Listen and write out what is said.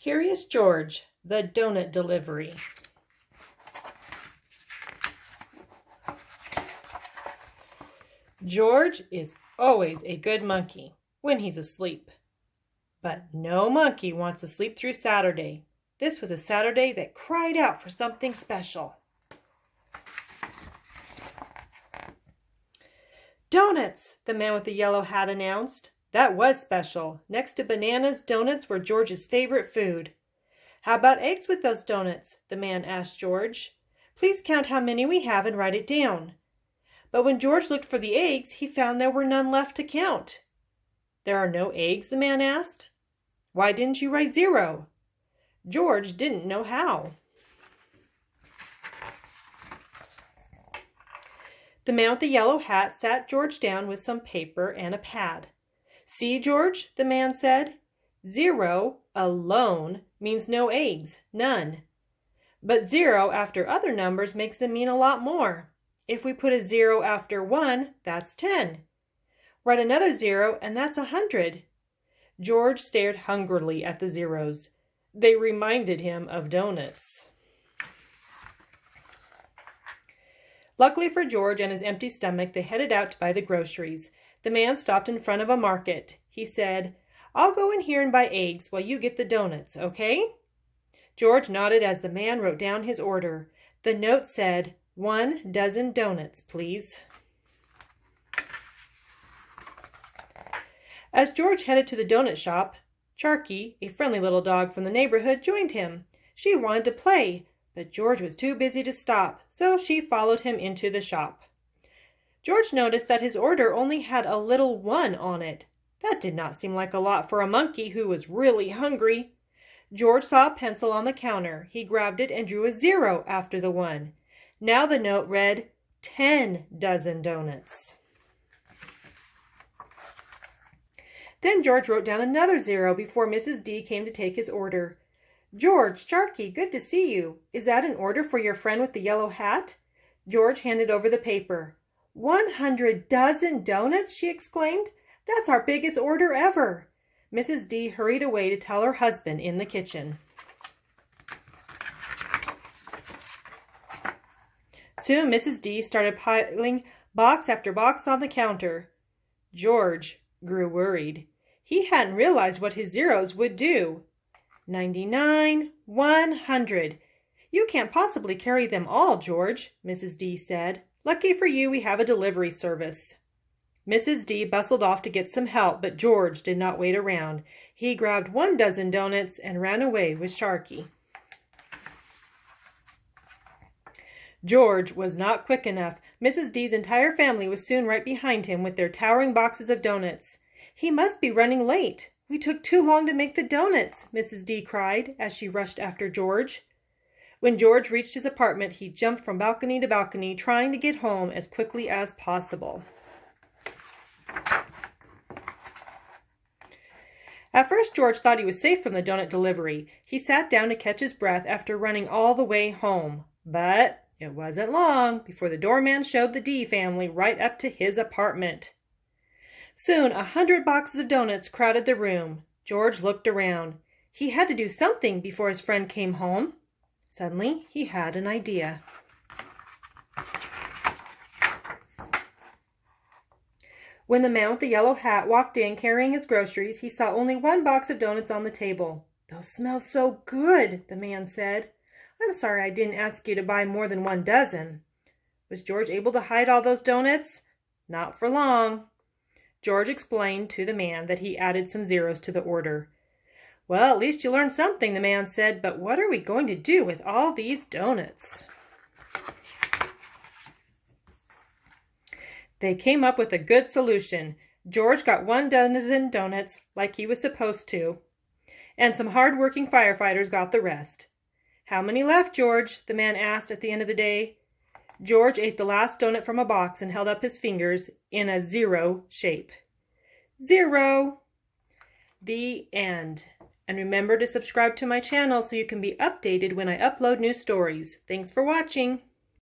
Curious George, the donut delivery. George is always a good monkey when he's asleep. But no monkey wants to sleep through Saturday. This was a Saturday that cried out for something special. Donuts, the man with the yellow hat announced. That was special. Next to bananas, donuts were George's favorite food. How about eggs with those donuts? The man asked George. Please count how many we have and write it down. But when George looked for the eggs, he found there were none left to count. There are no eggs, the man asked. Why didn't you write 0? George didn't know how. The man with the yellow hat sat George down with some paper and a pad. See, George, the man said, 0 alone means no eggs, none. But 0 after other numbers makes them mean a lot more. If we put a 0 after 1, that's 10. Write another 0 and that's 100. George stared hungrily at the zeros. They reminded him of donuts. Luckily for George and his empty stomach, they headed out to buy the groceries. The man stopped in front of a market. He said, I'll go in here and buy eggs while you get the donuts, okay? George nodded as the man wrote down his order. The note said, 1 dozen donuts, please. As George headed to the donut shop, Charky, a friendly little dog from the neighborhood, joined him. She wanted to play, but George was too busy to stop, so she followed him into the shop. George noticed that his order only had a little 1 on it. That did not seem like a lot for a monkey who was really hungry. George saw a pencil on the counter. He grabbed it and drew a 0 after the 1. Now the note read, 10 dozen donuts. Then George wrote down another 0 before Mrs. D came to take his order. George, Charky, good to see you. Is that an order for your friend with the yellow hat? George handed over the paper. 100 dozen donuts, she exclaimed. That's our biggest order ever. Mrs. D hurried away to tell her husband in the kitchen. Soon Mrs. D started piling box after box on the counter. George grew worried. He hadn't realized what his zeros would do. 99, 100. You can't possibly carry them all, George, Mrs. D said. Lucky for you, we have a delivery service. Mrs. D bustled off to get some help, but George did not wait around. He grabbed 1 dozen donuts and ran away with Charky. George was not quick enough. Mrs. D's entire family was soon right behind him with their towering boxes of donuts. He must be running late. We took too long to make the donuts, Mrs. D cried as she rushed after George. When George reached his apartment, he jumped from balcony to balcony, trying to get home as quickly as possible. At first, George thought he was safe from the donut delivery. He sat down to catch his breath after running all the way home. But it wasn't long before the doorman showed the D family right up to his apartment. Soon 100 boxes of donuts crowded the room. George looked around. He had to do something before his friend came home. Suddenly, he had an idea. When the man with the yellow hat walked in carrying his groceries, he saw only 1 box of donuts on the table. Those smell so good, the man said. I'm sorry I didn't ask you to buy more than 1 dozen. Was George able to hide all those donuts? Not for long. George explained to the man that he added some zeros to the order. Well, at least you learned something, the man said, but what are we going to do with all these donuts? They came up with a good solution. George got 1 dozen donuts like he was supposed to, and some hard-working firefighters got the rest. How many left, George? The man asked at the end of the day. George ate the last donut from a box and held up his fingers in a 0 shape. 0. The end. And remember to subscribe to my channel so you can be updated when I upload new stories. Thanks for watching.